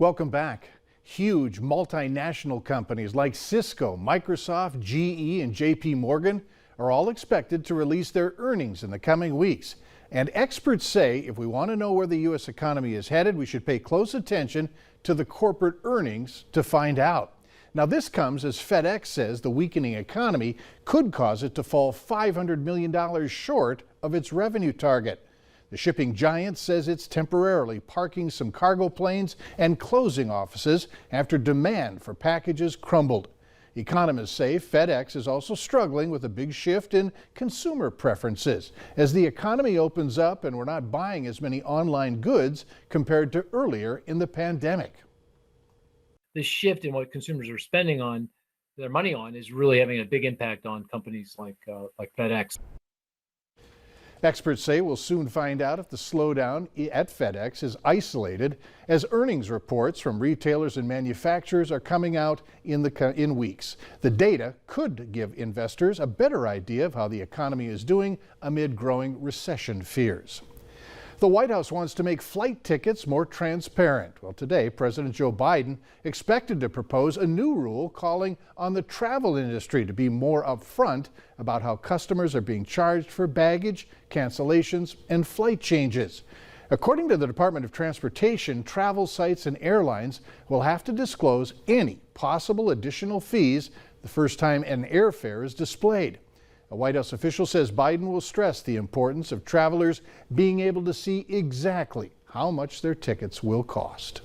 Welcome back. Huge multinational companies like Cisco, Microsoft, GE, and JP Morgan are all expected to release their earnings in the coming weeks. And experts say if we want to know where the U.S. economy is headed, we should pay close attention to the corporate earnings to find out. Now, this comes as FedEx says the weakening economy could cause it to fall $500 million short of its revenue target. The shipping giant says it's temporarily parking some cargo planes and closing offices after demand for packages crumbled. Economists say FedEx is also struggling with a big shift in consumer preferences as the economy opens up and we're not buying as many online goods compared to earlier in the pandemic. This shift in what consumers are spending on their money on is really having a big impact on companies like FedEx. Experts say we'll soon find out if the slowdown at FedEx is isolated, as earnings reports from retailers and manufacturers are coming out in weeks. The data could give investors a better idea of how the economy is doing amid growing recession fears. The White House wants to make flight tickets more transparent. Well, today, President Joe Biden expected to propose a new rule calling on the travel industry to be more upfront about how customers are being charged for baggage, cancellations, and flight changes. According to the Department of Transportation, travel sites and airlines will have to disclose any possible additional fees the first time an airfare is displayed. A White House official says Biden will stress the importance of travelers being able to see exactly how much their tickets will cost.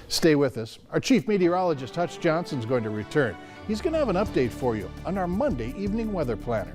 Stay with us. Our chief meteorologist, Hutch Johnson, is going to return. He's going to have an update for you on our Monday evening weather planner.